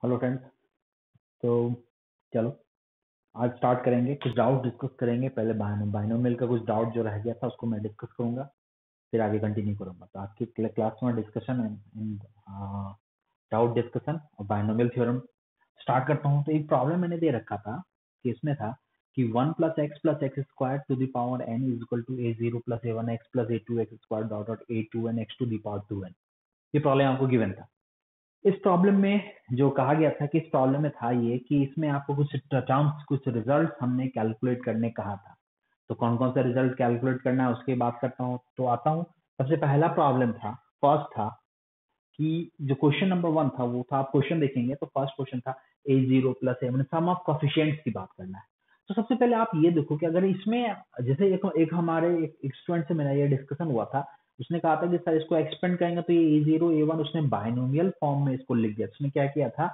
Hello friends. तो चलो आज स्टार्ट करेंगे, कुछ डाउट डिस्कस करेंगे। पहले बाइनोमियल का कुछ डाउट जो रह गया था उसको मैं डिस्कस करूंगा, फिर आगे कंटिन्यू करूंगा। तो आज की क्लास में डिस्कशन एंड डाउट डिस्कशन और बाइनोमियल थ्योरम स्टार्ट करता हूँ। तो एक प्रॉब्लम मैंने दे रखा था कि इसमें था कि 1 + x + x² to the power n is equal to a0 + a1x + a2x² dot dot a2n x to the power 2n। ये प्रॉब्लम आपको गिवन था। इस प्रॉब्लम में जो कहा गया था कि इस प्रॉब्लम में था ये कि इसमें आपको कुछ टर्म्स, कुछ रिजल्ट हमने कैलकुलेट करने कहा था। तो कौन कौन सा रिजल्ट कैलकुलेट करना है उसकी बात करता हूँ। तो आता हूँ, सबसे पहला प्रॉब्लम था, फर्स्ट था कि जो क्वेश्चन नंबर 1 था वो था, आप क्वेश्चन देखेंगे तो फर्स्ट क्वेश्चन था a0 + a1 some of coefficients की बात करना है। तो सबसे पहले आप ये देखो कि अगर इसमें जैसे एक हमारे एक स्टूडेंट से मेरा ये डिस्कशन हुआ था, उसने कहा था कि सर इसको एक्सपेंड करेंगे तो ये a0 a1 उसने बाइनोमियल फॉर्म में इसको लिख दिया। उसने क्या किया था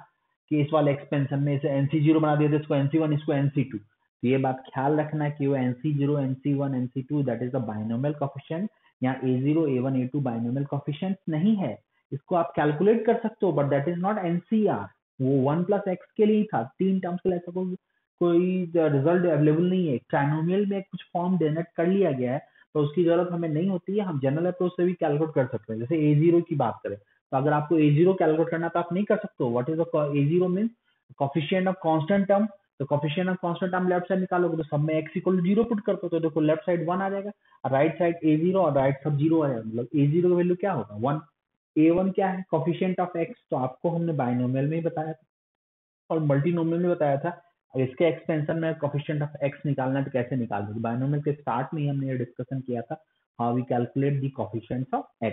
कि इस वाले एक्सपेंशन में इसे nc0 बना दिया था, इसको nc1 इसको nc2। तो ये बात ख्याल रखना है कि वो nc0 nc1 nc2 that is the binomial coefficient. यहाँ a0 a1 a2 binomial coefficient नहीं है, इसको आप कैलकुलेट कर सकते हो, but that is not NCR. वो 1 + x के लिए ही था, 3 टर्म्स के लिए ऐसा कोई रिजल्ट अवेलेबल नहीं है। ट्राइनोमियल में कुछ फॉर्म जनरेट कर लिया गया है तो उसकी जरूरत हमें नहीं होती है, हम जनरल अप्रोच से भी कैलकुलेट कर सकते हैं। जैसे a0 की बात करें तो अगर आपको a0 कैलकुलेट करना तो आप नहीं कर सकते हो। What is a0 mean coefficient of constant term. तो coefficient of constant term left side निकालोगे तो सब में x = 0 पुट कर दो, तो देखो लेफ्ट साइड 1 आ जाएगा और राइट साइड a0 और राइट साइड 0 आ जाएगा। मतलब a0 का वैल्यू क्या होगा 1। a1 क्या है कोफिशिएंट ऑफ x, तो आपको हमने बाइनोमियल में ही बताया था और मल्टीनोमियल में बताया था। अब इसके एक्सपेंशन में कोफिशिएंट ऑफ x निकालना है तो कैसे निकालोगे। बाइनोमियल के स्टार्ट में ही हमने ये डिस्कशन किया था, how we calculate the coefficients of x।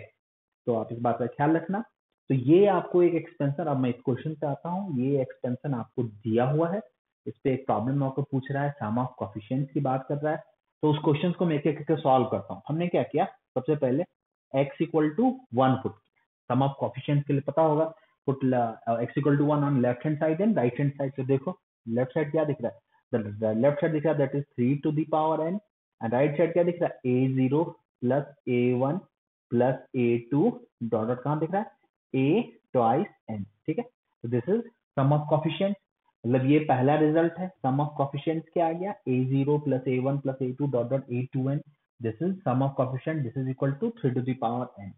तो आप इस बात का ख्याल रखना। तो ये आपको एक एक्सपेंशन, अब मैं इस क्वेश्चन पे आता हूँ, ये एक्सपेंशन आपको दिया हुआ है। इस पे एक प्रॉब्लम आपको पूछ रहा है, सम ऑफ कोफिशिएंट्स की बात कर रहा है। तो उस क्वेश्चन को मैं एक एक सॉल्व करता हूँ। हमने क्या किया, सबसे पहले x = 1 पुट किया। सम ऑफ कोफिशिएंट्स के लिए पता होगा, put x = 1 on left hand side and right hand side. तो देखो लेफ्ट साइड क्या दिख रहा है, लेफ्ट साइड दिख रहा है that is 3 to the power n, and right side क्या दिख रहा है a0 + a1 + a2 dot dot कहाँ दिख रहा है a ट्वाइस n। ठीक है, तो this is sum of coefficient. मतलब ये पहला रिजल्ट है, सम ऑफ कोफिशिएंट्स क्या आ गया a0 + a1 + a2 dot dot a2n। This is sum of coefficient, this is equal to 3 to the power n।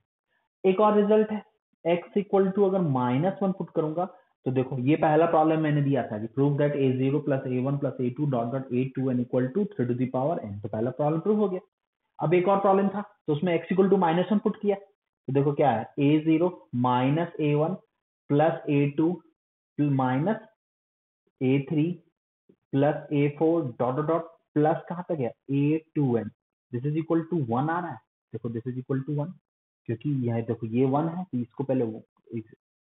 एक और रिजल्ट है x = अगर -1 पुट करूंगा तो देखो ये पहला प्रॉब्लम मैंने दिया था कि prove that a0 + a1 + a2 dot dot a2n = 3 to the power n। तो पहला प्रॉब्लम प्रूव हो गया। अब एक और प्रॉब्लम था तो उसमें x = -1 पुट किया तो देखो क्या है a0 - a1 + a2 - a3 + a4 dot dot dot plus कहाँ तक है a2n। This is equal to 1 आ रहा है। देखो दिस इज इक्वल टू 1, क्योंकि यह देखो ये 1 है तो इसको पहले वो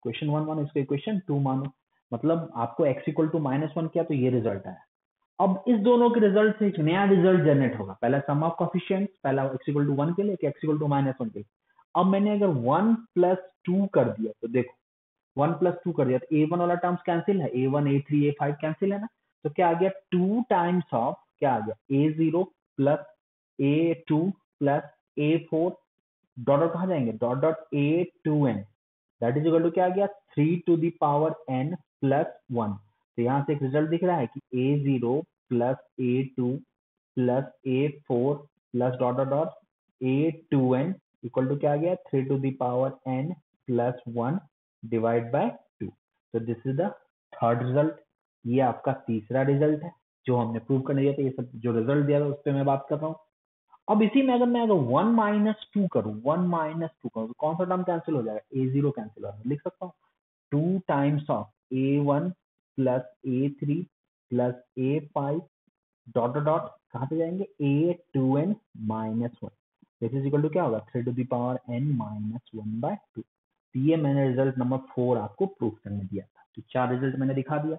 इक्वेशन 1 मानो, इसको इक्वेशन 2 मानो। मतलब आपको x = -1 किया तो ये रिजल्ट आया। अब इस दोनों के रिजल्ट से एक नया रिजल्ट जनरेट होगा। पहला सम ऑफ कोफिशिएंट्स, पहला x = 1 के लिए कि x = -1 के लिए। अब मैंने अगर 1 + 2 कर दिया तो देखो 1 + 2 कर दिया तो a1 वाला टर्म्स कैंसिल है, a1 a3 a5 कैंसिल है ना। तो क्या आ गया 2 टाइम्स ऑफ क्या आ गया a0 + a2 + a4 dot dot कहाँ जाएंगे dot dot a2n। That is equal to क्या आ गया 3 टू द पावर n + 1। तो यहाँ से एक रिजल्ट दिख रहा है कि a0 + a2 + a4 + dot dot dot a2n equal to क्या आ गया 3 to the power n + 1 divide by 2। तो this is the third result. ये आपका तीसरा रिजल्ट है जो हमने प्रूव करने दिया था। ये सब जो रिजल्ट दिया था उस पर मैं बात कर रहा हूँ। अब इसी में अगर मैं 1 - 2 करूं, 1 - 2 करूं तो कौन सा टर्म कैंसिल हो जाएगा a0 कैंसिल हो जाएगा। लिख सकता हूँ 2 times of a1 + a3 + a5 dot dot dot कहाँ पे जाएंगे a2n - 1। This is equal to क्या होगा 3 टू द पावर n - 1/2। तो ये मैंने रिजल्ट नंबर 4 आपको प्रूव करने दिया था। तो 4 रिजल्ट मैंने दिखा दिया।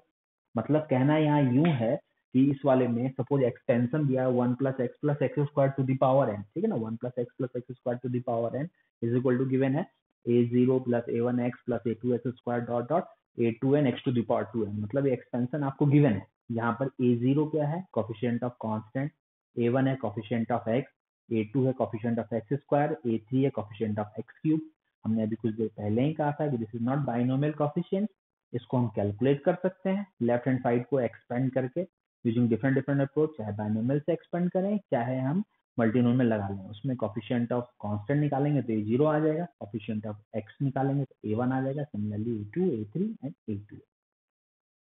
मतलब कहना यहाँ यूं है कि इस वाले में सपोज एक्सटेंशन दिया है 1 + x + x² to the power n। ठीक है ना, 1 + x + x² to the power n is equal to given है a0 + a1x + a2x² dot dot a2n x to the power 2n। मतलब ये एक्सटेंशन आपको गिवन है। यहाँ पर a0 क्या है कोफिशिएंट ऑफ कांस्टेंट, a1 है कोफिशिएंट ऑफ x, a2 है कोफिशिएंट ऑफ x², a3 है कोफिशिएंट ऑफ x3। हमने अभी कुछ देर पहले ही कहा था कि this is not binomial coefficient, इसको हम कैलकुलेट कर सकते हैं लेफ्ट हैंड साइड को एक्सपेंड करके यूजिंग डिफरेंट डिफरेंट अप्रोच, चाहे बाइनोमियल से एक्सपेंड करें चाहे हम मल्टीनोमियल लगा लें। उसमें कॉफिशिएंट ऑफ कांस्टेंट निकालेंगे तो A0 आ जाएगा, कॉफिशिएंट ऑफ x निकालेंगे तो A1 आ जाएगा, similarly A2, A3 and A2।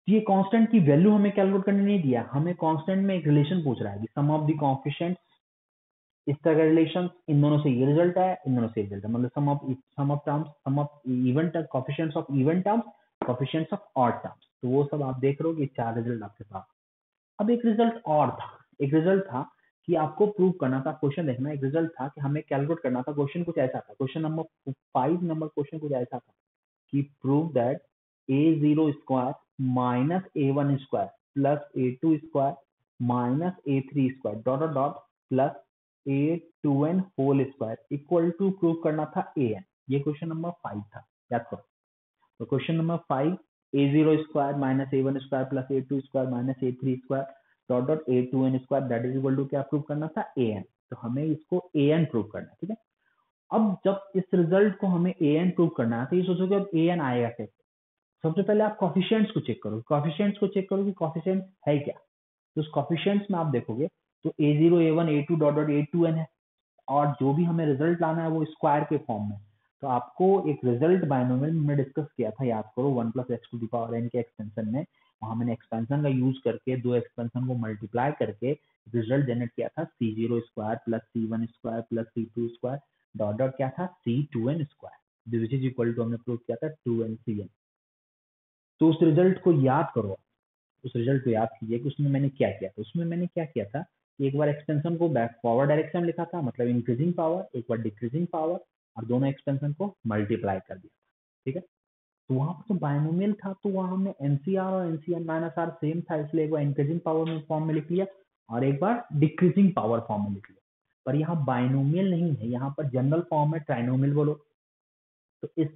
ये कांस्टेंट की वैल्यू हमें कैलकुलेट करने नहीं दिया, हमें कांस्टेंट में एक रिलेशन पूछ रहा है कि सम ऑफ द कोएफिशिएंट्स, इस तरह का रिलेशन, इन दोनों से ये रिजल्ट है, इन दोनों से ये रिजल्ट है, मतलब sum of terms, sum of even coefficients of even terms, coefficients of odd terms. तो वो सब आप देख रहे हो कि 4 रिजल्ट आपके पास। अब एक रिजल्ट और था, एक रिजल्ट था कि आपको प्रूव करना था, क्वेश्चन देखना, एक रिजल्ट था कि हमें कैलकुलेट करना था। क्वेश्चन कुछ ऐसा था, क्वेश्चन नंबर 5 नंबर क्वेश्चन कुछ ऐसा था कि prove that A0 square minus A1 square plus A2 square minus A3 square dot dot dot plus A2n whole square equal to prove करना था AN। ये क्वेश्चन नंबर 5 था, याद करो। तो question number 5, A0 square minus A1 square plus A2 square minus A3 square dot dot A2n square that is equal to क्या prove करना था AN। तो हमें इसको AN प्रूव करना है, ठीक है। अब जब इस रिजल्ट को हमें AN प्रूव करना है तो ये सोचो कि अब AN आएगा कैसे। सबसे पहले आप कॉफिशिएंट्स को चेक करो, कॉफिशिएंट्स को चेक करो कि कॉफिशिएंट्स है क्या। तो उस कॉफिशिएंट्स में आप देखोगे तो A0, A1, A2 dot dot A2n है, और जो भी हमें रिजल्ट लाना है वो स्क्वायर के फॉर्म में। तो आपको एक रिजल्ट बाइनोमियल में डिस्कस किया था, याद करो, 1 plus x to the power n के एक्सपेंशन में। वहां मैंने एक्सपेंशन का यूज करके दो एक्सपेंशन को मल्टीप्लाई करके रिजल्ट जनरेट किया था, C0 square plus C1 square plus C2 square dot dot क्या था C2n square which is equal to, हमने प्रूव किया था 2nCn। तो उस रिजल्ट को याद करो, उस रिजल्ट को याद कीजिए कि उसमें मैंने क्या किया था। उसमें मैंने क्या किया था कि एक बार एक्सपेंशन को बैक फॉरवर्ड डायरेक्शन में लिखा था, मतलब इंक्रीजिंग पावर, एक बार डिक्रीजिंग पावर, और दोनों एक्सपेंशन को मल्टीप्लाई कर दिया, ठीक है। तो वहां पर तो बाइनोमियल था, तो वहां हमने एनसीआर और एनसीएन माइनस आर सेम था, इसलिए एक बार इंक्रीजिंग पावर में फॉर्म में लिख लिया और एक बार डिक्रीजिंग पावर फॉर्म में लिख लिया। पर यहाँ बाइनोमियल नहीं है, यहाँ पर जनरल फॉर्म है, ट्राइनोमियल बोलो। तो इस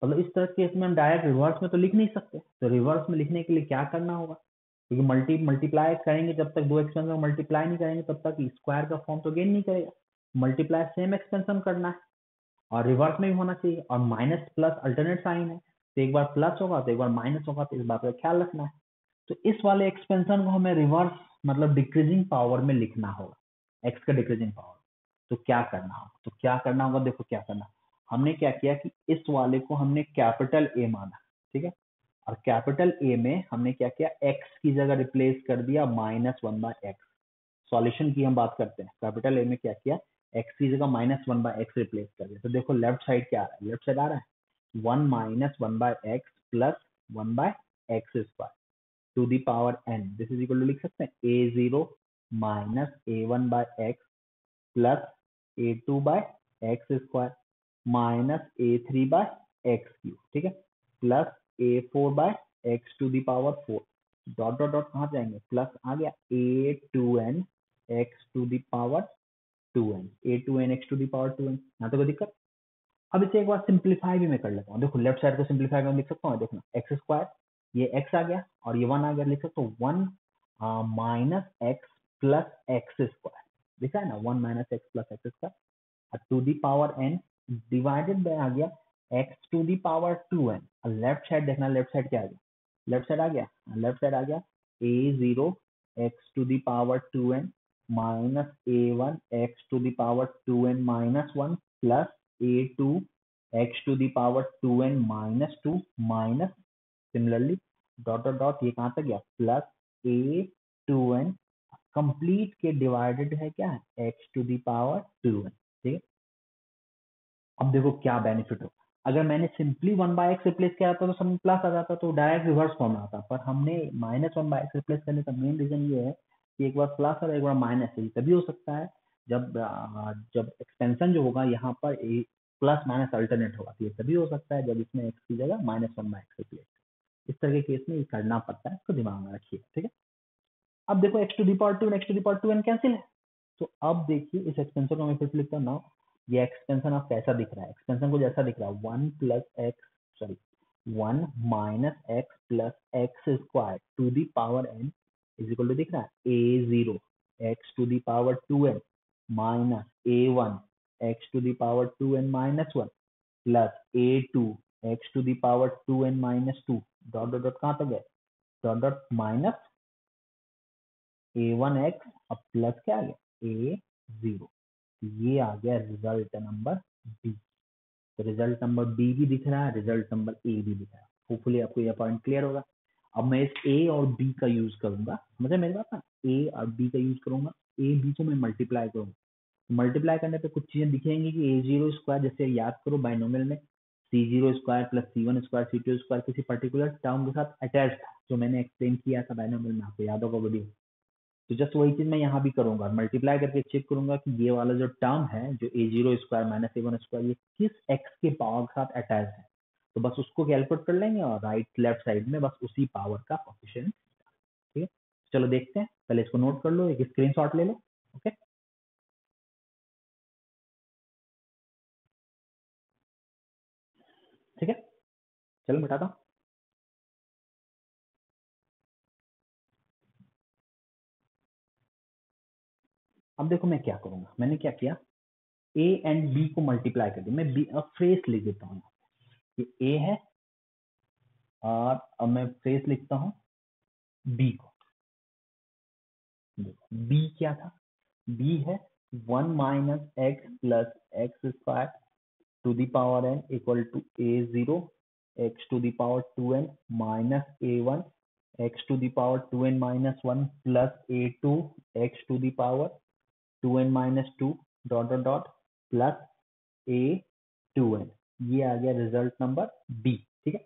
मतलब इस तरह के केस में हम डायरेक्ट रिवर्स में तो लिख नहीं सकते, तो रिवर्स में लिखने के लिए क्या करना होगा, क्योंकि मल्टीप्लाई करेंगे, जब तक दो एक्सपेंशन मल्टीप्लाई नहीं करेंगे तब तक स्क्वायर का फॉर्म तो गेन नहीं करेगा। मल्टीप्लाई सेम एक्सपेंशन करना है और रिवर्स में भी होना चाहिए, और माइनस प्लस अल्टरनेट साइन है, तो एक बार प्लस होगा तो एक बार माइनस होगा, तो इस बात का ख्याल रखना है। तो इस वाले एक्सपेंशन को हमें रिवर्स मतलब डिक्रीजिंग पावर में लिखना होगा, एक्स का डिक्रीजिंग पावर। तो क्या करना होगा, तो क्या करना होगा, देखो क्या करना। हमने क्या किया कि इस वाले को हमने कैपिटल ए माना, ठीक है, और कैपिटल ए में हमने क्या किया, एक्स की जगह रिप्लेस कर दिया -1/x। सॉल्यूशन की हम बात करते हैं, कैपिटल ए में क्या किया, एक्स की जगह -1/x रिप्लेस कर दिया। तो देखो लेफ्ट साइड क्या आ रहा है, लेफ्ट साइड आ रहा है 1 - 1/x plus 1/x square to the power n। This is equal to, लिख सकते हैं A0 minus A1/x plus A2/x square minus A3/x cube, ठीक है, plus A4/x to the power 4 dot dot dot कहाँ जाएंगे, plus आ गया A2n x to the power 2n, A2n x to the power 2n। यहाँ तो कोई दिक्कत। अब इसे एक बार सिंप्लीफाई भी मैं कर लेता हूँ, देखो लेफ्ट साइड को सिंप्लीफाई कर लिख सकता हूँ, देखना एक्स स्क्वायर, ये x आ गया और ये 1 आ गया, लिख सकता हूँ 1 minus x plus x square, दिखा है ना, 1 minus x plus x square to the power n divided by आ गया x to the power 2n। और लेफ्ट साइड देखना, लेफ्ट साइड क्या आ गया, लेफ्ट साइड आ गया, लेफ्ट साइड आ गया A0 x to the power 2n minus A1 x to the power 2n minus 1 plus A2 x to the power 2n minus 2 minus similarly dot dot dot, ये कहाँ तक गया, plus A2n complete के divided है क्या है x to the power 2n, ठीक है। अब देखो क्या बेनिफिट हो, अगर मैंने सिंपली 1/x रिप्लेस किया था तो सब प्लस आ जाता, तो डायरेक्ट रिवर्स फॉर्म में आता, पर हमने -1/x रिप्लेस करने का मेन रीजन ये है कि एक बार प्लस और एक बार माइनस है, तभी हो सकता है जब जब एक्सपेंशन जो होगा यहाँ पर प्लस माइनस अल्टरनेट होगा, तो ये तभी हो सकता है जब इसमें x की जगह -1/x रिप्लेस। इस तरह के केस में ये करना पड़ता है, इसको दिमाग में रखिए, ठीक है। अब देखो x to the power 2 x to the power 2n cancel है, तो अब देखिए इस एक्सपेंशन को मैं फिर से लिखता हूँ ना, ये एक्सपेंशन आप कैसा दिख रहा है, एक्सपेंशन को जैसा दिख रहा है 1 plus x, sorry 1 minus x plus x square to the power n is equal to दिख रहा है A0 x to the power 2n minus A1 x to the power 2n minus 1 plus A2 x to the power 2n minus 2 dot dot dot कहाँ तक गए, dot dot minus a1x अब plus क्या आ गया a0, ये आ गया result number B. तो रिजल्ट नंबर बी भी दिख रहा है, रिजल्ट नंबर ए भी दिख रहा है। होपफुली आपको यह पॉइंट क्लियर होगा। अब मैं इस ए और बी का यूज करूंगा, मतलब मेरे पास ना ए और बी का यूज करूंगा, ए बी को मैं मल्टीप्लाई करूंगा। मल्टीप्लाई करने पे कुछ चीजें दिखेंगी कि ए जीरो स्क्वायर, जैसे याद करो बाइनोमियल में C zero square plus C one square C two square किसी पर्टिकुलर टर्म के साथ अटैच था, जो मैंने एक्सप्लेन किया था बाइनोमियल में, आपको याद होगा वीडियो। तो जस्ट वही चीज मैं यहाँ भी करूंगा, मल्टीप्लाई करके चेक करूंगा कि ये वाला जो टर्म है जो ए जीरो स्क्वायर माइनस ए वन स्क्वायर ये किस एक्स के पावर के साथ अटैच है। तो बस उसको कैलकुलेट कर लेंगे और राइट लेफ्ट साइड में बस उसी पावर का कोफिशिएंट। ठीक है, चलो देखते हैं, पहले इसको नोट कर लो, एक स्क्रीनशॉट ले लो। ओके, ठीक है, चलो बताता हूँ। अब देखो मैं क्या करूंगा, मैंने क्या किया, ए एंड बी को मल्टीप्लाई कर दिया। मैं बी अब फ्रेस लिख देता हूँ, ये ए है और अब मैं फ्रेस लिखता हूँ बी को। बी क्या था, बी है 1 - x + x² to the power n equal to a0 x to the power 2n minus a1 x to the power 2n minus 1 plus a2 x to the power 2n minus 2 dot dot dot plus a2n। ये आ गया result number B. ठीक है,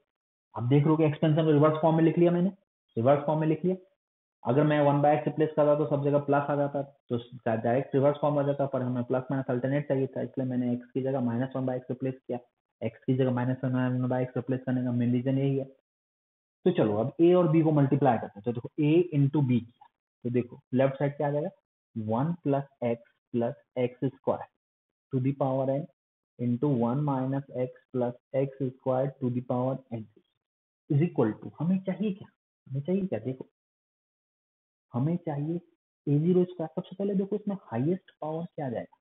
अब देख लो कि expansion reverse form में लिख लिया मैंने, रिवर्स फॉर्म में लिख लिया। अगर मैं 1/x रिप्लेस करता तो सब जगह प्लस आ जाता, तो डायरेक्ट रिवर्स फॉर्म आ जाता, पर हमें प्लस माइनस अल्टरनेट चाहिए था, इसलिए मैंने x की जगह -1/x रिप्लेस किया। x की जगह -1/x रिप्लेस करने का मेन रीजन यही है। तो चलो अब a और b को मल्टीप्लाई करते हैं, तो देखो a इंटू बी किया, तो देखो लेफ्ट साइड क्या आ जाएगा, 1 + x + x² to the power n into 1 - x + x² to the power n is equal to, हमें चाहिए क्या, हमें चाहिए क्या, देखो हमें चाहिए a0²। सबसे पहले देखो इसमें हाईएस्ट पावर क्या आ जाएगा,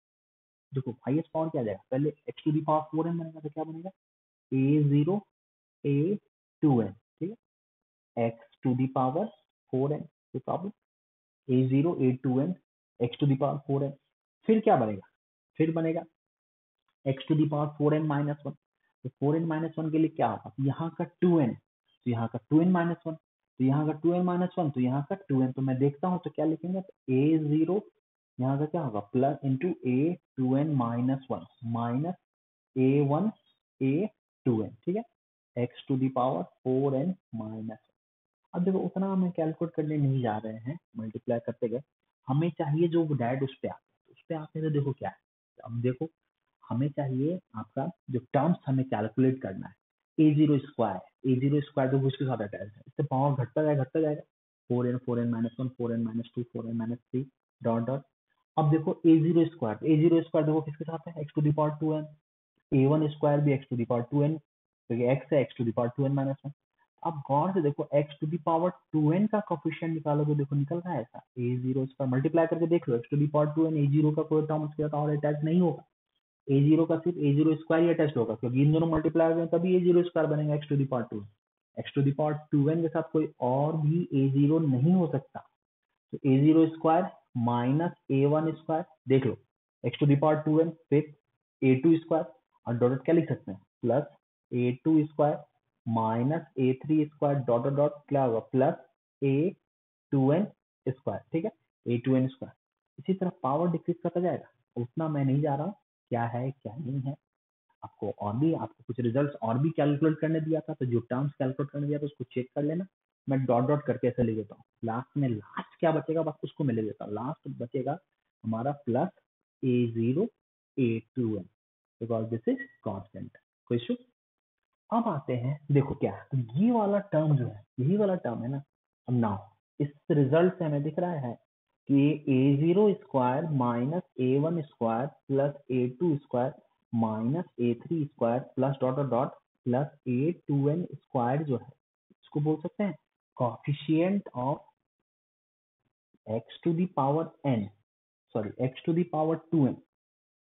देखो हाईएस्ट पावर क्या आ जाएगा, पहले x to the power 4n बनेगा, तो क्या बनेगा a0 a2n। ठीक है, x to the power 4n, कोई problem, a0 a2n x to the power 4n। फिर क्या बनेगा, फिर बनेगा x to the power 4n-1। तो 4n-1 के लिए क्या होगा, तो यहाँ का 2n, तो यहाँ का 2n-1, तो यहाँ का 2n-1, तो यहाँ का 2n। तो मैं देखता हूँ तो क्या लिखेंगे, तो a0 यहाँ का क्या होगा plus into a2n-1 minus a1 a2n। ठीक है, x to the power 4n-1। अब देखो उतना हमें कैलकुलेट करने नहीं जा रहे हैं, मल्टीप्लाई करते गए, हमें चाहिए जो डायरेक्ट उस पे आते हैं, उस पे आते हैं तो देखो क्या है, अब देखो हमें चाहिए आपका जो टर्म्स हमें कैलकुलेट करना है, a0² तो उसके साथ अटैच है, इससे पावर घटता जाएगा 4n 4n-1 4n-2 4n-3 dot dot. अब देखो a0² देखो किसके साथ है, x to the power 2n, a1² भी x to the power 2n, क्योंकि x है x to the power 2n-1। अब गौर से देखो x to the power 2n का कोफिशिएंट निकालो तो देखो निकल रहा है ऐसा, a0² मल्टीप्लाई करके देख लो, x to the power 2n a0 का कोई टर्म उसके साथ और अटैच नहीं होगा, a0 का सिर्फ a0² ही अटैच होगा, क्योंकि इन दोनों मल्टीप्लाई हो तभी a0² बनेगा x to the power 2। x to the power 2n के साथ कोई और भी a0 नहीं हो सकता, तो a0² माइनस a1² देख लो, x to the power 2n फिर a2² और डॉट क्या लिख सकते हैं plus a2² minus a3² dot dot क्या होगा प्लस a2n²। ठीक है, a2n²। इसी तरह पावर डिक्रीज करता जाएगा, उतना मैं नहीं जा रहा हूँ क्या है क्या नहीं है, आपको और भी आपको कुछ रिजल्ट्स और भी कैलकुलेट करने दिया था, तो जो टर्म्स कैलकुलेट करने दिया था उसको चेक कर लेना। मैं डॉट डॉट करके ऐसे लिख देता हूँ, लास्ट में लास्ट क्या बचेगा बस उसको मैं लिख देता हूँ, लास्ट बचेगा हमारा plus a0 a2n because this is constant. कोई इशू। अब आते हैं देखो क्या है, तो ये वाला टर्म जो है यही वाला टर्म है ना। अब नाउ इस रिजल्ट से हमें दिख रहा है कि a0² minus a1² plus a2² minus a3² plus dot dot dot plus a2n² जो है इसको बोल सकते हैं coefficient of x to the power n, sorry x to the power 2n।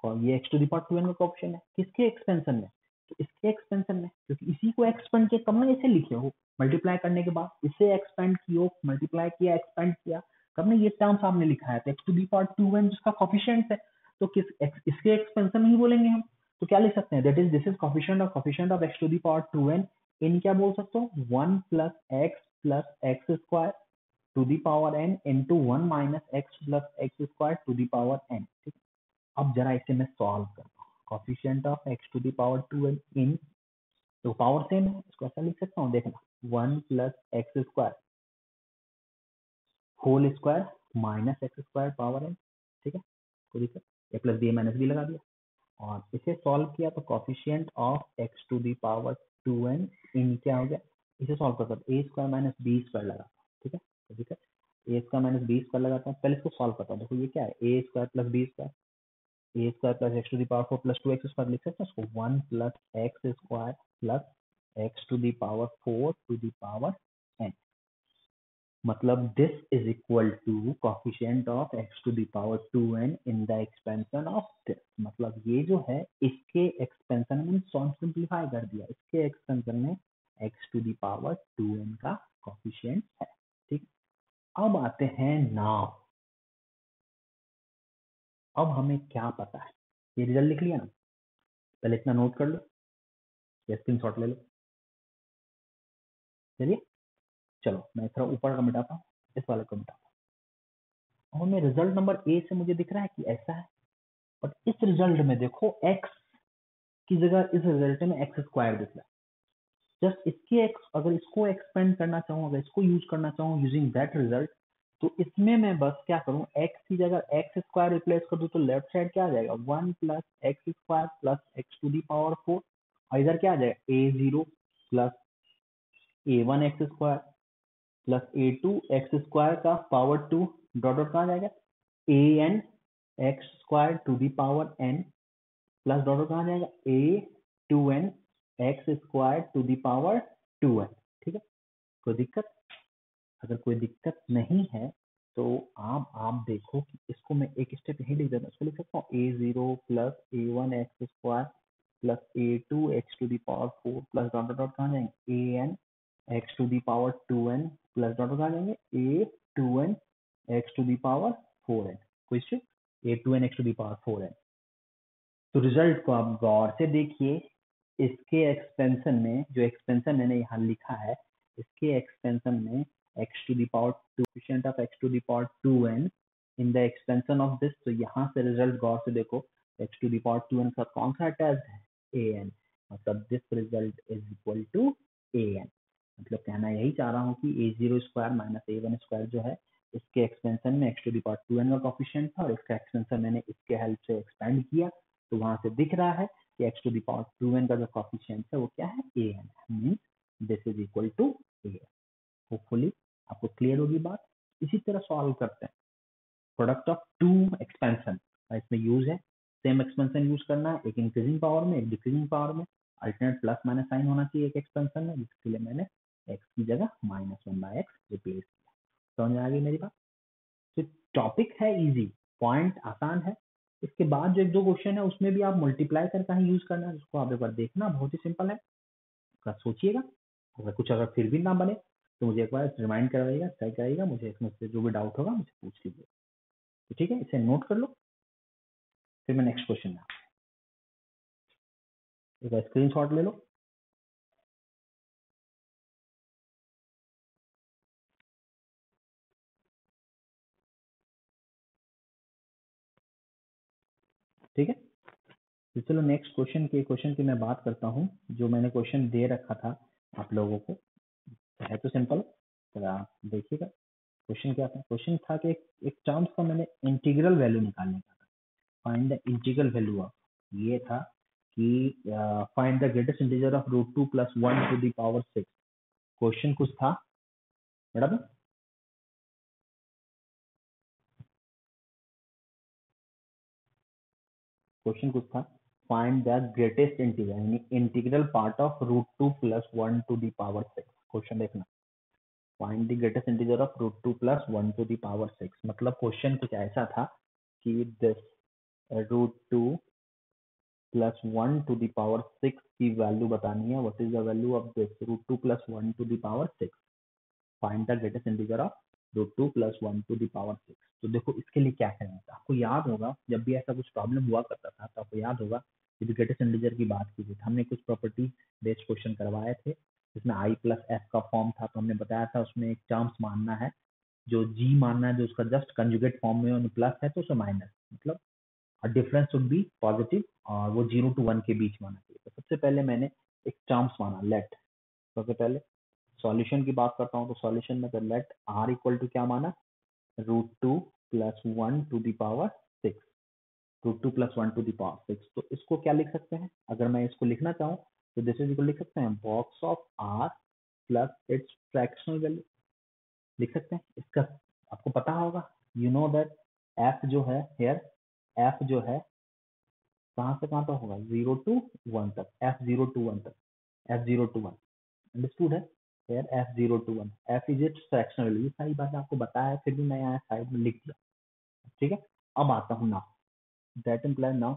और ये x to the power 2n का coefficient है किसके एक्सपेंशन में, तो इसके एक्सपेंशन में, क्योंकि इसी को एक्सपेंड किया कब ना इसे लिखे हो, मल्टीप्लाई करने के बाद इसे एक्सपेंड किया, मल्टीप्लाई किया, एक्सपेंड किया, कब ना ये टर्म सामने लिखा है, तो x to the power 2n जिसका कोफिशिएंट है, तो इसके एक्सपेंशन ही बोलेंगे हम। तो क्या लिख सकते हैं, that is this is coefficient of x to the power 2n in क्या बोल सकते हो, 1 plus x square to the power n into 1 minus x plus x square to the power n। ठीक है, अब जरा इसे मैं सॉल्व करता हूँ, coefficient of x to the power 2n in, तो पावर सेम है, इसको ऐसा लिख सकता हूँ, देखना 1 plus x square whole square minus x square power n। ठीक है, कोई दिक्कत, a plus b minus b लगा दिया, और इसे सॉल्व किया तो coefficient of x to the power 2n in क्या हो गया, इसे सॉल्व करता हूँ, a square minus b square लगा, ठीक है, कोई दिक्कत, a square minus b square लगाता हूँ, पहले इसको सॉल्व करता हूँ, देखो ये क्या है, A square plus B square, A square plus x to the power 4 plus 2 x square लिख सकते हैं इसको, 1 plus x square plus x to the power 4 to the power n, मतलब this is equal to coefficient of x to the power 2n in the expansion of this, मतलब ये जो है इसके एक्सपेंशन में सिंप्लीफाई कर दिया, इसके एक्सपेंशन में x to the power 2n का कोफिशिएंट है। ठीक, अब आते हैं नाउ, अब हमें क्या पता है, ये रिजल्ट लिख लिया ना, पहले इतना नोट कर लो या स्क्रीनशॉट ले लो, चलिए चलो मैं थोड़ा ऊपर का मिटाता हूँ, इस वाले को मिटाता हूँ, और मैं रिजल्ट नंबर ए से मुझे दिख रहा है कि ऐसा है, बट इस रिजल्ट में देखो x की जगह इस रिजल्ट में एक्स स्क्वायर दिख रहा है, जस्ट इसके एक्स, अगर इसको एक्सपेंड करना चाहूँ, अगर इसको यूज करना चाहूँ यूजिंग दैट रिजल्ट, तो इसमें मैं बस क्या करूँ, x की जगह एक्स स्क्वायर रिप्लेस कर दूँ, तो लेफ्ट साइड क्या आ जाएगा, 1 plus x square plus x to the power 4, और इधर क्या आ जाएगा, a0 plus a1 x square plus a2 x square का पावर 2 डॉट डॉट कहाँ जाएगा, an x square to the power n plus dot dot कहाँ जाएगा, a2n x square to the power 2n। ठीक है, कोई दिक्कत, अगर कोई दिक्कत नहीं है तो आप देखो कि इसको मैं एक स्टेप यही लिख देता हूँ, इसको लिख सकता हूँ a0 plus a1 x square plus a2 x to the power 4 plus dot dot कहाँ जाएंगे, an x to the power 2n plus dot कहाँ जाएंगे, a2n x to the power 4n, कोई issue, a2n x to the power 4n। तो result को आप गौर से देखिए, इसके एक्सपेंशन में, जो एक्सपेंशन मैंने यहाँ लिखा है, इसके एक्सपेंशन में x to the power coefficient of x to the power 2n in the expansion of this, तो यहाँ से रिजल्ट गौर से देखो, x to the power 2n के साथ कौन सा अटैच्ड है, an, मतलब this result is equal to an, मतलब कहना यही चाह रहा हूँ कि a0 square minus a1 square जो है, इसके एक्सपेंशन में x to the power 2n का कोएफिशिएंट था, और इसका एक्सपेंशन मैंने इसके हेल्प से एक्सपेंड किया, तो वहां से दिख रहा है कि x to the power 2n का जो कोएफिशिएंट है वो क्या है, an, means this is equal to an। Hopefully आपको क्लियर होगी बात। इसी तरह सॉल्व करते हैं प्रोडक्ट ऑफ टू एक्सपेंशन, इसमें यूज है सेम एक्सपेंशन यूज करना है, एक इंक्रीजिंग पावर में एक डिक्रीजिंग पावर में, अल्टरनेट प्लस माइनस साइन होना चाहिए एक एक्सपेंशन में, जिसके लिए मैंने x की जगह -1/x रिप्लेस किया। समझ में आ गई मेरी बात। तो टॉपिक है इजी, पॉइंट आसान है, इसके बाद जो एक दो क्वेश्चन है उसमें भी आप मल्टीप्लाई करके ही यूज करना है, उसको आप एक बार देखना, बहुत ही सिंपल है, सोचिएगा, अगर कुछ अगर फिर भी ना बने तो मुझे एक बार रिमाइंड करवाइएगा, ट्राई कराइएगा, मुझे इसमें से जो भी डाउट होगा मुझे पूछ लीजिए, तो ठीक है, इसे नोट कर लो, फिर मैं नेक्स्ट क्वेश्चन में एक बार स्क्रीन शॉट ले लो। ठीक है, तो चलो नेक्स्ट क्वेश्चन की मैं बात करता हूँ, जो मैंने क्वेश्चन दे रखा था आप लोगों को, है तो सिंपल, तो आप देखिएगा क्वेश्चन क्या था। क्वेश्चन था कि एक टर्म्स का मैंने इंटीग्रल वैल्यू निकालने का था, find the integral value of, ये था कि find the greatest integer of √2 + 1 to the power 6, question कुछ था मैडम, क्वेश्चन कुछ था, फाइंड द ग्रेटेस्ट इंटीजर यानी integral part of √2 + 1 to the power 6, question देखना, find the greatest integer of √2 + 1 to the power 6, मतलब क्वेश्चन कुछ ऐसा था कि this √2 plus 1 to the power 6 की वैल्यू बतानी है। What is the value of this √2 plus 1 to the power 6। Find the greatest integer of √2 plus 1 to the power 6। तो देखो इसके लिए क्या करना था, आपको याद होगा जब भी ऐसा कुछ प्रॉब्लम हुआ करता था तो आपको याद होगा कि ग्रेटेस्ट इंटीजर की बात की थी, हमने कुछ प्रॉपर्टी बेस्ड क्वेश्चन करवाए थे जिसमें आई प्लस एफ का फॉर्म था। तो हमने बताया था उसमें एक टर्म्स मानना है, जो जी मानना है जो उसका जस्ट कंजुगेट फॉर्म में प्लस है तो उसे माइनस, मतलब डिफरेंस वुड बी पॉजिटिव और वो 0 to 1 के बीच माना चाहिए। तो सबसे पहले मैंने एक टर्म्स माना लेट। सबसे पहले सॉल्यूशन की बात करता हूँ तो सॉल्यूशन में लेट आर इक्वल टू क्या माना, √2 plus 1 to the power 6। √2 plus 1 to the power 6। तो इसको क्या लिख सकते हैं, अगर मैं इसको लिखना चाहूँ तो दिस इज इक्वल लिख सकते हैं box of R plus its fractional value, लिख सकते हैं। इसका आपको पता होगा, यू नो दैट एफ जो है हेयर, एफ जो है कहाँ से कहाँ तक होगा, 0 to 1 तक, एफ 0 to 1 तक, एफ 0 to 1 अंडरस्टूड है। Here F 0 to 1, F is its fractional value. ये सारी बातें आपको बताया है फिर भी मैं यहाँ साइड में लिख दिया, ठीक है। अब आता हूँ नाउ, दैट इम्प्लाई नाउ,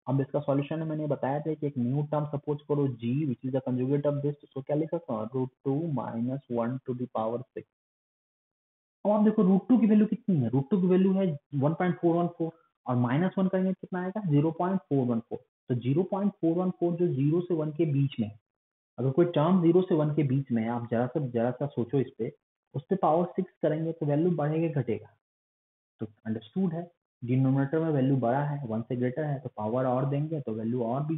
अब इसका सॉल्यूशन है, मैंने बताया था कि एक न्यू टर्म सपोज करो g which is the conjugate of this, तो क्या लिख सकता हूँ √2 माइनस 1 टू द पावर 6। अब आप देखो √2 की वैल्यू कितनी है, √2 की वैल्यू है 1.414 और माइनस 1 करेंगे कितना आएगा 0.414। तो 0.414 जो 0 से 1 के बीच में, अगर कोई टर्म 0 से 1 के बीच में है, आप जरा सा सोचो इस पे, उस पे पावर 6 करेंगे तो वैल्यू बढ़ेगा घटेगा, तो अंडरस्टूड है। डिनोमिनेटर में वैल्यू बड़ा है, 1 से ग्रेटर है, तो पावर और देंगे तो वैल्यू और भी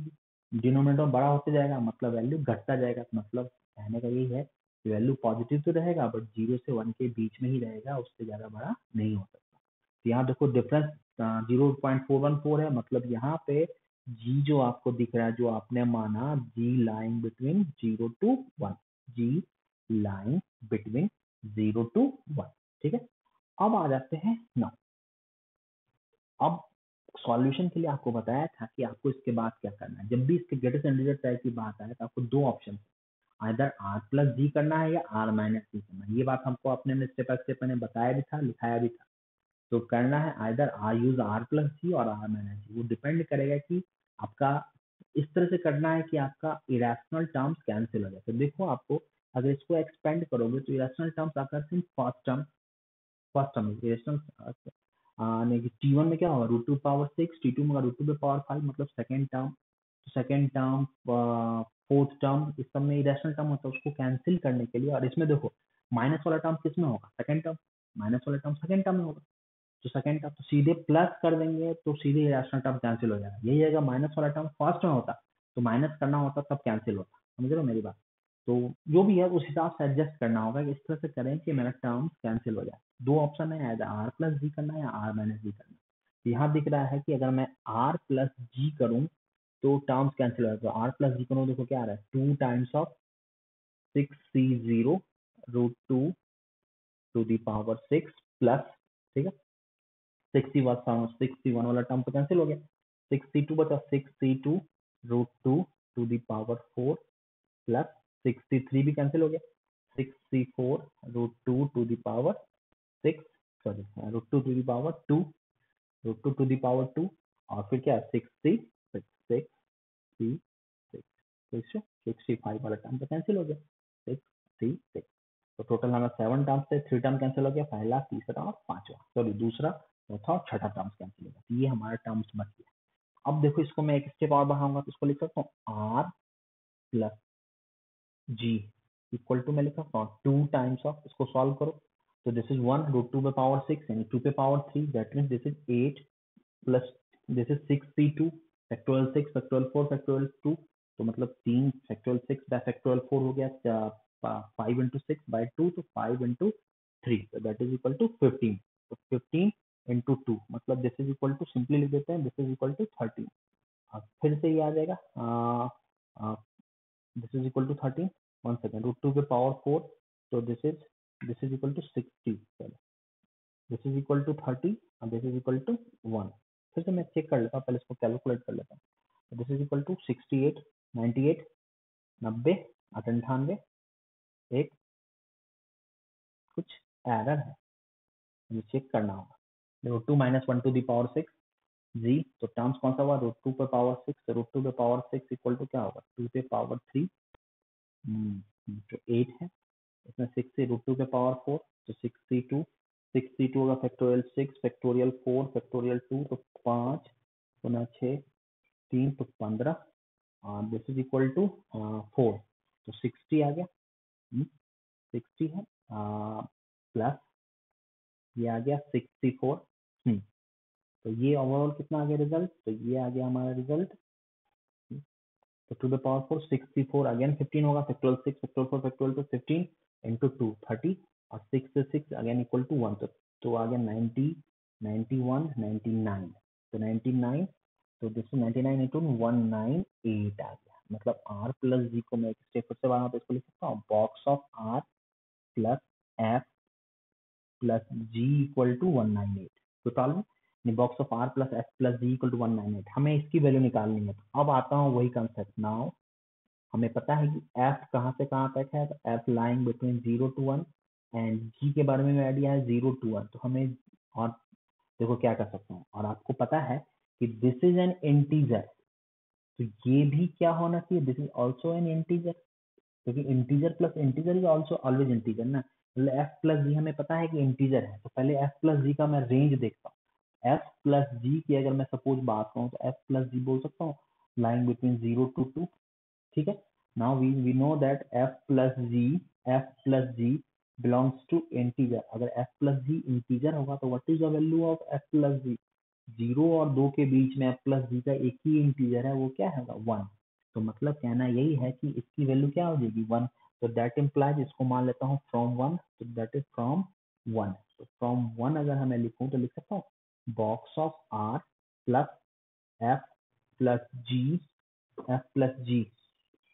डिनोमिनेटर बड़ा होते जाएगा, मतलब वैल्यू घटता जाएगा। तो मतलब कहने का यही है कि वैल्यू पॉजिटिव तो रहेगा बट 0 से 1 के बीच में ही रहेगा, उससे ज्यादा बड़ा नहीं हो सकता। तो यहाँ देखो डिफरेंस 0.414 है, मतलब यहाँ पे जी जो आपको दिख रहा है, जो आपने माना G line between 0 to 1, G line between 0 to 1, ठीक है। अब आ जाते हैं ना, अब सॉल्यूशन के लिए आपको बताया था कि आपको इसके बाद क्या करना है। जब भी इसके ग्रेटेस्ट इंटीजर टाइप की बात आए तो आपको दो ऑप्शन है, आइदर आर प्लस जी करना है या आर माइनस जी करना है। ये बात हमको अपने में स्टेप बाय स्टेप मैंने बताया भी था, लिखाया भी था। तो करना है either R use R plus G और आर माइनस जी, वो डिपेंड करेगा कि आपका इस तरह से करना है कि आपका इरेशनल टर्म्स कैंसिल हो जाए। तो देखो आपको अगर इसको एक्सपेंड करोगे तो इरेशनल टर्म्स आता है सिर्फ फर्स्ट टर्म इरेशनल, T1 में क्या होगा √2 पावर 6, T2 में √2 पे पावर 5, मतलब सेकेंड टर्म फोर्थ टर्म, इस सब में इरेशनल टर्म होता है, उसको कैंसिल करने के लिए। और इसमें देखो माइनस वाला टर्म किस में होगा, सेकेंड टर्म, माइनस वाला टर्म सेकेंड टर्म में होगा। तो सेकेंड टर्म तो सीधे प्लस कर देंगे तो सीधे इरेशनल टर्म कैंसिल हो जाएगा। यही अगर माइनस वाला टर्म फर्स्ट में होता तो माइनस करना होता तब कैंसिल होता, समझ रहे हो मेरी बात। तो जो भी है उस हिसाब से एडजस्ट करना होगा कि इस तरह से करें कि मेरा टर्म कैंसिल हो जाए। दो ऑप्शन है, आर प्लस जी करना है या आर माइनस जी करना है। तो यहाँ दिख रहा है कि अगर मैं आर प्लस जी करूँ तो टर्म्स कैंसिल हो जाए। तो आर प्लस जी करूँ, देखो क्या आ रहा है 2 times of 6c0 √2 to the power 6 plus, ठीक है, 6c1 वाला टर्म तो कैंसिल हो गया, 6c2 बचा, 6c2 √2 to the power 4 plus 6c3 भी कैंसिल हो गया, 6c4 √2 to the power 6, sorry √2 to the power 2, √2 to the power 2, और फिर क्या 65 वाला टर्म तो कैंसिल हो गया, 6 तो टोटल हमें 7 टर्म्स थे, 3 टर्म कैंसिल हो गया, पहला तीसरा और पांचवा, सॉरी दूसरा चौथा और छठा टर्म्स कैंसिल हो गया। तो ये हमारा टर्म्स बच गया। अब देखो इसको मैं एक स्टेप और बढ़ाऊंगा तो इसको लिख सकता हूँ R plus G equal to, मैं लिख सकता हूँ 2 टाइम्स ऑफ, इसको सॉल्व करो तो दिस इज 1 √2 पे पावर 6 यानी 2 पे power 3, that means this is 8 plus this is 6c2 factorial 6 factorial 4 factorial 2, तो मतलब 3 फैक्टोरियल 6 बाय फैक्टोरियल 4 हो गया 5 into 6 by 2, तो 5 into 3, so that is equal to 15, तो 15 into 2 मतलब this is equal to, simply लिख देते हैं, दिस इज इक्वल टू 13। अब फिर से ये आ जाएगा this is equal to 13, 1 second, √2 पे पावर 4, तो दिस इज इक्वल टू 60, चलो दिस इज इक्वल टू 30 और दिस इज इक्वल टू 1। फिर से मैं चेक कर लेता हूँ, पहले इसको कैलकुलेट कर लेता हूँ। दिस इज इक्वल टू 68, 98, 90, 98, एक कुछ एरर है, मुझे चेक करना होगा। √2 माइनस 1 टू दी पावर 6, जी, तो टर्म्स कौन सा हुआ, √2 पे पावर 6, तो √2 पे पावर 6 इक्वल टू क्या होगा, 2 पे पावर 3 तो 8 है, इसमें 6 से √2 पे पावर 4, तो 6c2 होगा फैक्टोरियल 6 फैक्टोरियल 4 फैक्टोरियल 2, तो 5 गुना 6 3 तो 15, दिस इज इक्वल टू 4, तो 60 आ गया, 60 है प्लस ये आ गया 64, तो ये ओवरऑल कितना आ गया रिजल्ट, तो ये आ गया हमारा रिजल्ट, तो 2 द पावर 4 64 अगेन 15 होगा, फैक्टोरियल 6 फैक्टोरियल 4 फैक्टोरियल 2 15 into 2 30 और 6 से 6 अगेन इक्वल टू 1, तो आ गया 90 91 99, तो 99, तो दिस 99 into 198 आ गया, मतलब R प्लस जी को मैं एक स्टेप फिर से बढ़ा तो इसको लिख सकता हूँ box of R plus F plus G equal to 198, तो total box of R plus F plus G equal to 198, हमें इसकी वैल्यू निकालनी है, तो अब आता हूँ वही कंसेप्ट, नाउ हमें पता है कि f कहाँ से कहाँ तक है, तो f lying between 0 to 1 and g के बारे में आइडिया है 0 to 1, तो हमें और देखो क्या कर सकता हूँ, और आपको पता है कि दिस इज एन इंटीजर, तो ये भी क्या होना चाहिए, this is also an integer, क्योंकि integer plus integer is also always integer ना, मतलब एफ प्लस जी हमें पता है कि इंटीजर है, तो पहले एफ प्लस जी का मैं रेंज देखता हूँ, एफ प्लस जी की अगर मैं सपोज बात करूँ तो एफ प्लस जी बोल सकता हूँ लाइंग बिटवीन 0 to 2, ठीक है, now we know that F plus G belongs to integer, अगर एफ प्लस जी इंटीजर होगा तो what is the value of F plus G, 0 और 2 के बीच में एफ प्लस जी का एक ही इंटीजर है, वो क्या है 1, तो मतलब कहना यही है कि इसकी वैल्यू क्या हो जाएगी 1, तो दैट इम्प्लाइज, इसको मान लेता हूँ फ्रॉम 1, तो दैट इज फ्रॉम 1, तो फ्रॉम 1 अगर हमें लिखूं तो लिख सकता हूँ box of R plus F plus G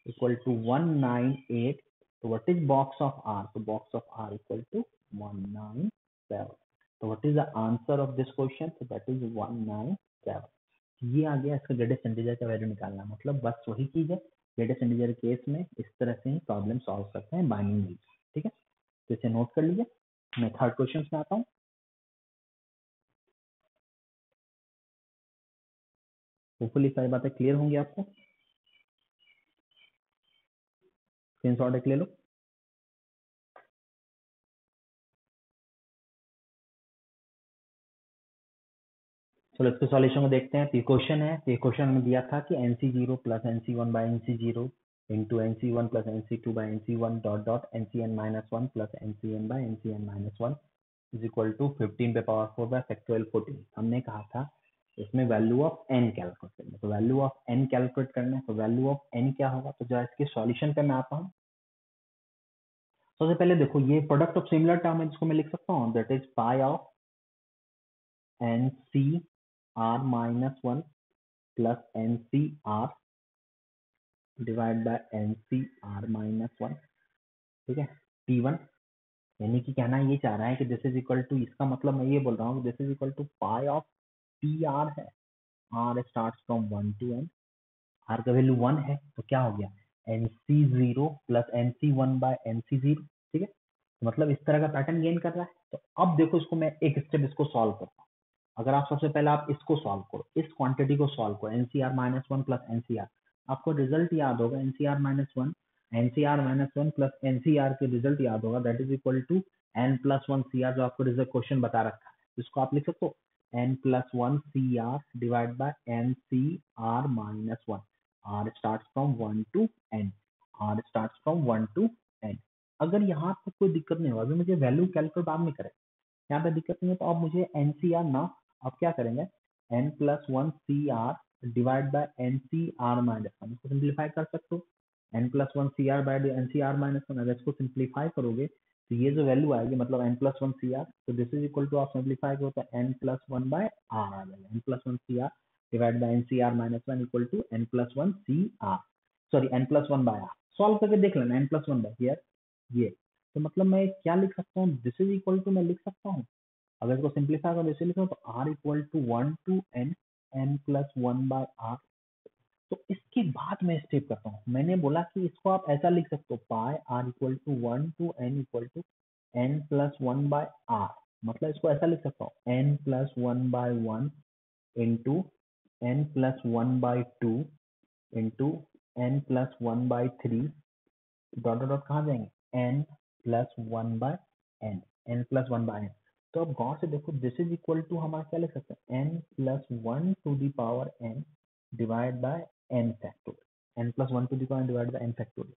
equal to 198, so what is box of R, so box of R equal to 197, so what is the answer of this question, so that is 197, ये आ गया, इसका greatest integer का value निकालना, मतलब बस वही चीज है, ग्रेटेस्ट इंटीजर केस में इस तरह से ही प्रॉब्लम सॉल्व करते हैं बाइनरी, ठीक है, तो इसे नोट कर लीजिए, मैं थर्ड क्वेश्चन में आता हूँ, होपफुली सारी बातें क्लियर होंगी आपको, स्क्रीनशॉट एक ले लो, चलो इसके सॉल्यूशन को देखते हैं, तो क्वेश्चन है, तो क्वेश्चन में दिया था कि NC0 plus NC1 by NC0 into NC1 plus NC2 by NC1 dot dot NCN minus 1 plus NCN by NCN minus 1 is equal to 15 पे पावर 4 बाय फैक्टोरियल 14, हमने कहा था इसमें वैल्यू ऑफ n कैलकुलेट करना है, तो वैल्यू ऑफ n कैलकुलेट करना है, तो वैल्यू ऑफ n क्या होगा, तो जरा इसके सॉल्यूशन पे मैं आता हूँ, सबसे पहले देखो ये प्रोडक्ट ऑफ सिमिलर टर्म है जिसको मैं लिख सकता हूँ, that is pi of NCR minus 1 plus NCR divide by NCR minus 1, ठीक है, T1, यानी कि कहना ये चाह रहा है कि दिस इज इक्वल टू, इसका मतलब मैं ये बोल रहा हूँ this is equal to pi of PR है, R starts from 1 to n, R का वैल्यू 1 है, तो क्या हो गया NC0 plus NC1 bye NC0, ठीक है, तो मतलब इस तरह का पैटर्न गेन कर रहा है, तो अब देखो इसको मैं एक स्टेप इसको सॉल्व करता हूँ, अगर आप सबसे पहले आप इसको सॉल्व करो, इस क्वांटिटी को सॉल्व करो, NCR माइनस 1 प्लस NCR, आपको रिजल्ट याद होगा NCR minus 1, NCR minus 1 plus NCR के रिजल्ट याद होगा, that is equal to n plus 1 CR, जो आपको रिजल्ट क्वेश्चन बता रखा है, इसको आप लिख सकते हो n plus 1 CR divide by NCR minus 1, R start from 1 to n, R start from 1 to n, अगर यहाँ तक कोई दिक्कत नहीं होगा, अभी मुझे वैल्यू कैलकुलेट बाद में करें, यहाँ पे दिक्कत नहीं है, तो अब मुझे NCR ना, अब क्या करेंगे n plus 1 CR divide by NCR minus 1, इसको सिंप्लीफाई कर सकते हो, n plus 1 CR by NCR minus 1, अगर इसको सिंप्लीफाई करोगे तो ये जो वैल्यू आएगी, मतलब n प्लस 1 CR, तो दिस इज इक्वल टू, आप सिंप्लीफाई करो तो n प्लस 1 बाय R आ जाएगा, n plus 1 CR divide by NCR minus 1 equal to n plus 1 CR, sorry n plus 1 by R, solve करके देख लेना, n प्लस 1 बाय हियर ये, तो मतलब मैं क्या लिख सकता हूँ, दिस इज इक्वल टू, मैं लिख सकता हूँ, अगर इसको सिंप्लीफाई करो इसे लिखो तो R equal to 1 to n, n plus 1 by R, तो इसके बाद मैं स्टेप करता हूँ, मैंने बोला कि इसको आप ऐसा लिख सकते हो pi R equal to 1 to n equal to n plus 1 by R, मतलब इसको ऐसा लिख सकता हूँ n plus 1 by 1 into n plus 1/2 into n plus 1/3 dot dot dot कहाँ जाएंगे n plus 1/n n plus 1/n। तो अब गौर से देखो दिस इज इक्वल टू हमारा क्या लिख सकते हैं n plus 1 to the power n divide by n factorial n plus 1 to the power divide by n factorial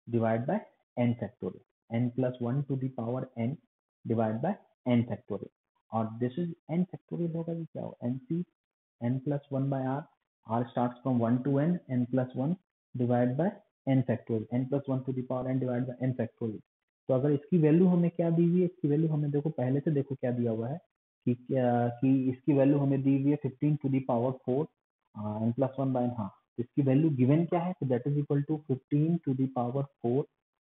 divide by n factorial n plus 1 to the power n divide by n factorial और this is n factorial होगा ये क्या होगा nc n plus 1 by r starts from 1 to n plus 1 divided by n factorial n plus 1 to the power n divided by n factorial। तो अगर इसकी value हमें क्या दी हुई है इसकी वैल्यू हमें देखो पहले से देखो क्या दिया हुआ है कि इसकी वैल्यू हमें दी हुई है 15 to the power 4 n plus 1 by हाँ इसकी वैल्यू गिवन क्या है तो that is equal to 15 to the power 4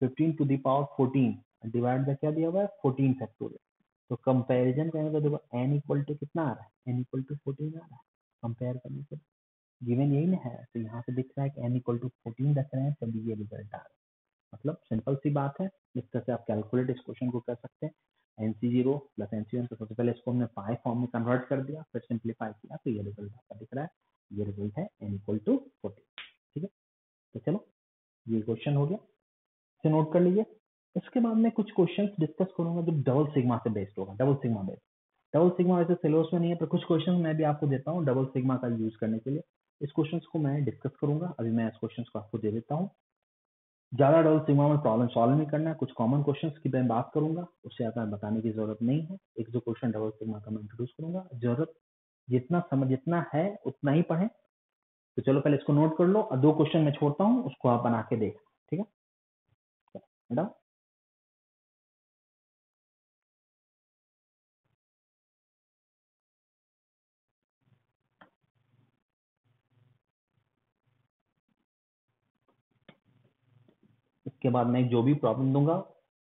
15 to the power 14 divide by क्या दिया हुआ है 14 फैक्टोरियल। तो कंपैरिजन करेंगे तो देखो n इक्वल टू कितना आ रहा है n इक्वल टू 14 आ रहा है कंपेयर करने से गिवन यही ना है तो यहाँ पे दिख रहा है कि n इक्वल टू 14 रख रहे हैं तभी ये रिजल्ट आ रहा है मतलब सिंपल सी बात है इस तरह से आप कैलकुलेट इस क्वेश्चन को कर सकते हैं NC0 प्लस NC1 तो सबसे पहले इसको हमने पाई फॉर्म में कन्वर्ट कर दिया फिर सिंप्लीफाई किया तो ये रिजल्ट आपका दिख रहा है ये रिजल्ट है n इक्वल टू 14 ठीक है। तो चलो ये क्वेश्चन हो गया इसे नोट कर लीजिए। इसके बाद में कुछ क्वेश्चंस डिस्कस करूंगा जो डबल सिग्मा से बेस्ड होगा डबल सिग्मा वैसे सिलेबस में नहीं है पर कुछ क्वेश्चन मैं भी आपको देता हूँ डबल सिग्मा का यूज करने के लिए इस क्वेश्चन को मैं डिस्कस करूंगा अभी मैं इस क्वेश्चन को आपको दे देता हूँ। ज्यादा डबल सिग्मा में प्रॉब्लम सॉल्व नहीं करना है कुछ कॉमन क्वेश्चंस की मैं बात करूंगा उससे ज्यादा बताने की जरूरत नहीं है एक दो क्वेश्चन डबल सिग्मा का मैं इंट्रोड्यूस करूंगा जरूरत जितना है उतना ही पढ़े। तो चलो पहले इसको नोट कर लो और दो क्वेश्चन मैं छोड़ता हूँ उसको आप बना के देख ठीक है मैडम। इसके बाद मैं जो भी प्रॉब्लम दूंगा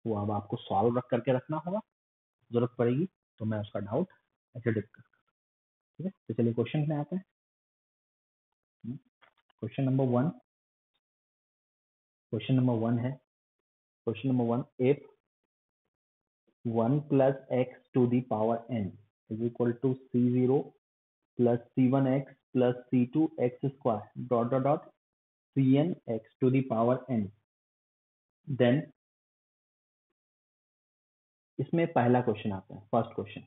वो अब आपको सॉल्व करके रखना होगा जरूरत पड़ेगी तो मैं उसका डाउट ऐसे डिस्कस ठीक है। तो चलिए क्वेश्चन में आते हैं। क्वेश्चन नंबर वन है question number one if 1 plus x to the power n is equal to c0 plus c1x plus c2x square dot dot dot cn x to the power n then इसमें पहला question आता है first question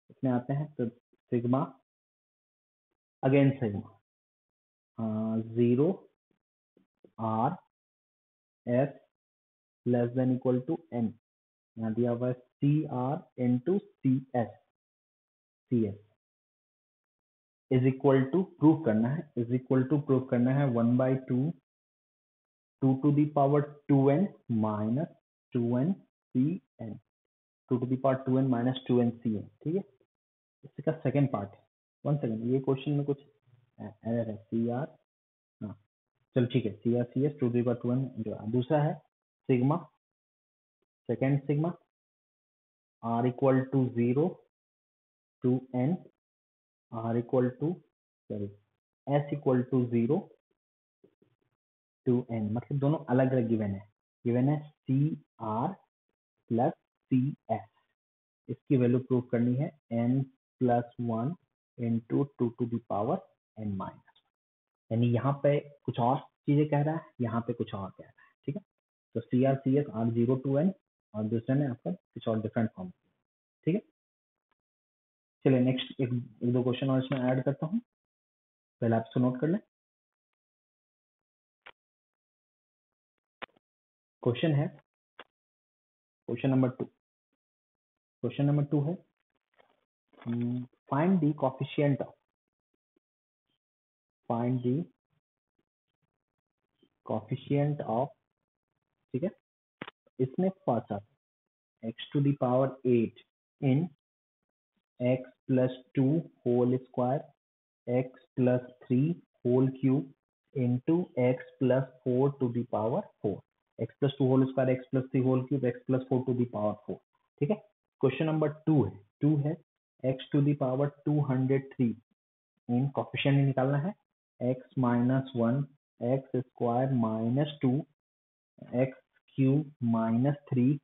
इसमें आते हैं तो sigma again sigma 0 r s less than equal to n यहाँ दिया हुआ है C R into C S is equal to prove करना है 1/2 2 to the power 2n minus 2n cn 2 to the power 2n minus 2n cn ठीक है। इसका second part है 1 सेकंड ये क्वेश्चन में कुछ एरर है सी आर हाँ चलो ठीक है C R C S 2 to the power 2n दूसरा है sigma second sigma r equal to 0 to n r equal to sorry s equal to 0 to n मतलब दोनों अलग अलग गिवन है C R plus C S इसकी value prove करनी है n plus 1 into 2 to the power n minus यानी यहाँ पे कुछ और चीजें कह रहा है यहाँ पे कुछ और कह रहा है ठीक है। तो C R C S R 0 to n और दूसरे में आपका कुछ और डिफरेंट फॉर्म ठीक है। चलिए नेक्स्ट एक दो क्वेश्चन और इसमें ऐड करता हूँ पहले आप इसको नोट कर लें। क्वेश्चन है क्वेश्चन नंबर टू है फाइंड द कोफिशिएंट ऑफ ठीक है। इसमें फर्स्ट आता है x to the power 8 in x plus 2 whole square x plus 3 whole cube into x plus 4 to the power 4 x plus 2 whole square x plus 3 whole cube x plus 4 to the power 4 ठीक है। Question number two है x to the power 203 in coefficient निकालना है x minus 1 x square minus 2 x cube minus 3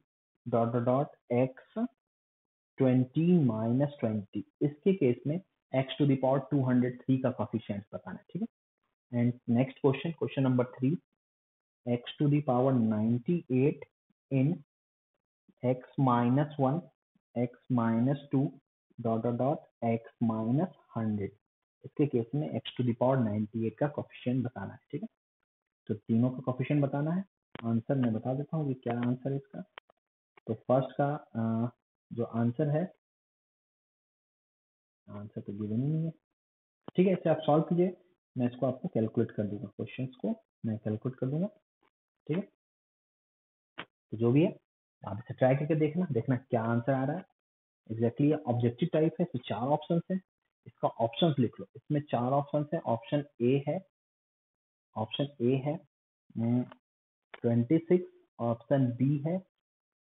dot dot dot x 20 minus 20 इसके case में x to the power 203 का coefficient बताना है, ठीक है। And next question, question number 3, x to the power 98 in x minus 1, x minus 2 dot x minus 100। इसके case में x to the power 98 का कोफिशिएंट बताना है, ठीक है। तो तीनों का कोफिशिएंट बताना है। आंसर मैं बता देता हूँ कि क्या आंसर है इसका। तो फर्स्ट का जो आंसर है, आंसर तो गिवन ही नहीं है, ठीक है। इसे आप सॉल्व कीजिए, मैं इसको आपको कैलकुलेट कर दूंगा, क्वेश्चंस को मैं कैलकुलेट कर दूंगा, ठीक है। तो जो भी है आप इसे ट्राई करके देखना क्या आंसर आ रहा है। एग्जैक्टली ऑब्जेक्टिव टाइप है, तो 4 ऑप्शन है, इसका ऑप्शन लिख लो। इसमें 4 ऑप्शन है। ऑप्शन ए है 26, ऑप्शन बी है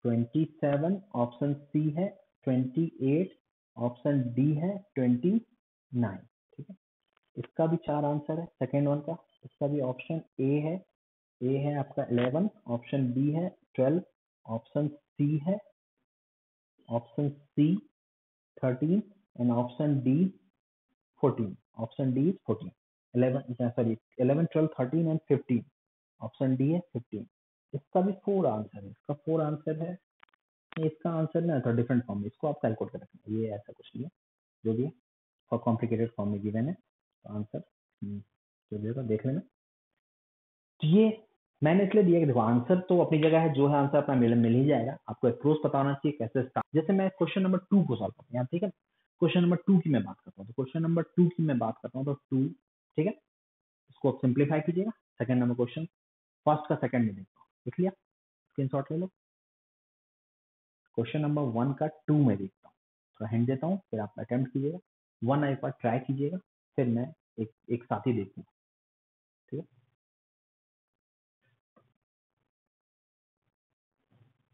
27, ऑप्शन सी है 28, ऑप्शन डी है 29, ठीक है। इसका भी 4 आंसर है। सेकेंड वन का, इसका भी ऑप्शन ए है आपका 11, ऑप्शन बी है 12, ऑप्शन सी है 13 and option D 14। Option D 14, 11, 12, 13 and 15। Option D है 15। इसका भी 4 आंसर है। इसका 4 आंसर है। इसका आंसर ना थोड़ा डिफरेंट फॉर्म में, इसको आप कैलकुलेट कर रखना, ये ऐसा कुछ नहीं है, जो भी है और कॉम्प्लिकेटेड फॉर्म में गिवन है। तो आंसर जो भी होगा देख लेना। तो ये मैंने इसलिए दिया कि देखो आंसर तो अपनी जगह है, जो है आंसर अपना मिल ही जाएगा। आपको अप्रोच पता होना चाहिए कैसे स्टार्ट। जैसे मैं क्वेश्चन नंबर 2 को सॉल्व करता हूँ, ठीक है। क्वेश्चन नंबर 2 की मैं बात करता हूँ, तो क्वेश्चन नंबर 2 की मैं बात करता हूँ, तो 2, ठीक है। इसको आप सिंप्लीफाई कीजिएगा। सेकंड नंबर क्वेश्चन, फर्स्ट का सेकंड में देखता हूँ, लिख लिया, स्क्रीनशॉट ले लो। क्वेश्चन नंबर 1 का 2 में देखता हूँ, थोड़ा हिंट देता हूँ, फिर आप अटेम्प्ट कीजिएगा। 1 एक बार ट्राई कीजिएगा, फिर मैं एक साथ ही देखूँ, ठीक है।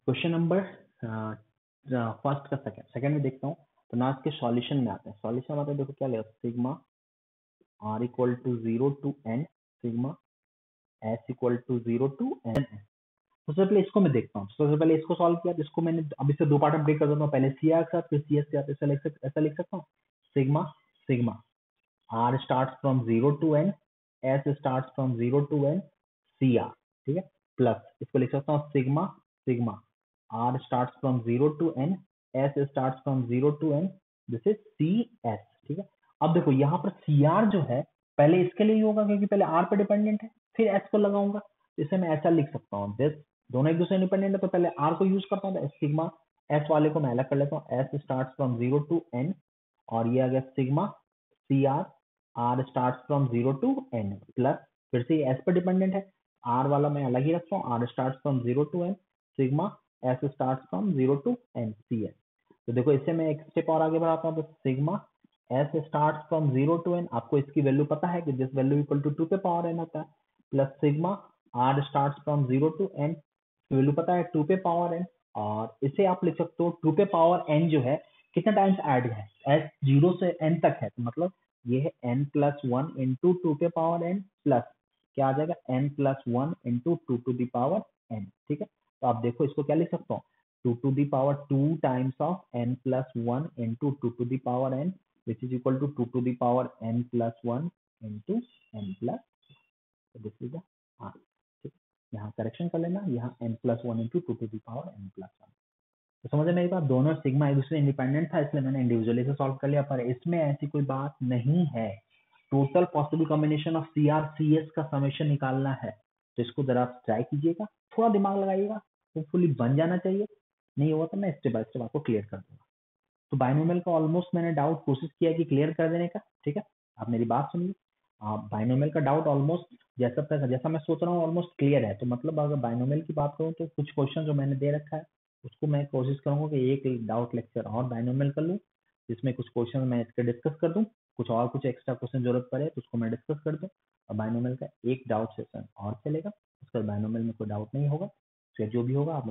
क्वेश्चन नंबर फर्स्ट का सेकंड में देखता हूँ, तो ना इसके सॉल्यूशन में आते हैं। सॉल्यूशन में आते हैं, देखो क्या लेगा, sigma r equal to 0 to n, sigma s equal to 0 to n। सबसे पहले इसको मैं देखता हूँ। सबसे पहले इसको सॉल्व किया, जिसको मैंने अब इसे 2 पार्ट में ब्रेक कर देता हूँ। पहले सी आर के साथ, फिर सी एस के साथ। ऐसा लिख सकता हूँ, sigma r starts from 0 to n, s starts from 0 to n, cr, ठीक है। प्लस इसको लिख सकता हूँ sigma r starts from 0 to n, s starts from 0 to n, this is cs, ठीक है। अब देखो यहाँ पर cr जो है पहले इसके लिए ही होगा, क्योंकि पहले r पे डिपेंडेंट है, फिर s को लगाऊंगा। इसे मैं ऐसा लिख सकता हूँ, दिस दोनों एक दूसरे इंडिपेंडेंट है, तो पहले r को यूज करता हूँ, सिग्मा s वाले को मैं अलग कर लेता हूँ। s starts from 0 to n, और ये आ गया sigma cr, r starts from 0 to n, plus फिर से s पर डिपेंडेंट है, r वाला मैं अलग ही रखता हूँ, r starts from 0 to n, sigma s starts from 0 to n, cs। तो देखो इससे मैं एक स्टेप और आगे बढ़ाता हूँ, तो sigma s starts from 0 to n, आपको इसकी वैल्यू पता है कि दिस वैल्यू इक्वल टू 2 पे पावर n होता है, plus sigma r starts from 0 to n, value पता है 2 पे पावर n, और इसे आप लिख सकते हो 2 पे पावर n जो है कितना टाइम्स ऐड है, s 0 से n तक है, तो मतलब ये है n प्लस 1 इंटू 2 पे पावर n, प्लस क्या आ जाएगा n plus 1 into 2 to the power n, ठीक है। तो आप देखो इसको क्या लिख सकता हूँ, 2 to the power 2 times of n plus 1 into 2 to the power n, which is equal to 2 to the power n plus 1 into n plus, this is the answer, ठीक है। यहाँ करेक्शन कर लेना, यहाँ n plus 1 into 2 to the power n plus 1। तो समझ में एक बात, दोनों सिग्मा एक दूसरे इंडिपेंडेंट था, इसलिए मैंने इंडिविजुअली से सॉल्व कर लिया, पर इसमें ऐसी कोई बात नहीं है। Total possible combination of C R C S का समेशन निकालना है, तो इसको जरा आप ट्राई कीजिएगा, थोड़ा दिमाग लगाइएगा, होपफुली बन जाना चाहिए। नहीं होगा तो मैं स्टेप बाय स्टेप आपको क्लियर कर दूंगा। तो बाइनोमियल का ऑलमोस्ट मैंने डाउट कोशिश किया कि क्लियर कर देने का, ठीक है। आप मेरी बात सुनिए, बाइनोमियल का डाउट ऑलमोस्ट जैसा मैं सोच रहा हूँ ऑलमोस्ट क्लियर है। तो मतलब अगर बाइनोमियल की बात करूँ तो कुछ क्वेश्चन जो मैंने दे रखा है उसको मैं कोशिश करूंगा कि एक डाउट लेक्चर और बाइनोमियल कर लूँ, जिसमें कुछ क्वेश्चन मैं इसके डिस्कस कर दूं, कुछ एक्स्ट्रा क्वेश्चन जरूरत पड़े तो उसको मैं डिस्कस कर दूं, और बाइनोमियल का एक डाउट सेशन और चलेगा, उसका बाइनोमियल में कोई डाउट नहीं होगा। फिर जो भी होगा आप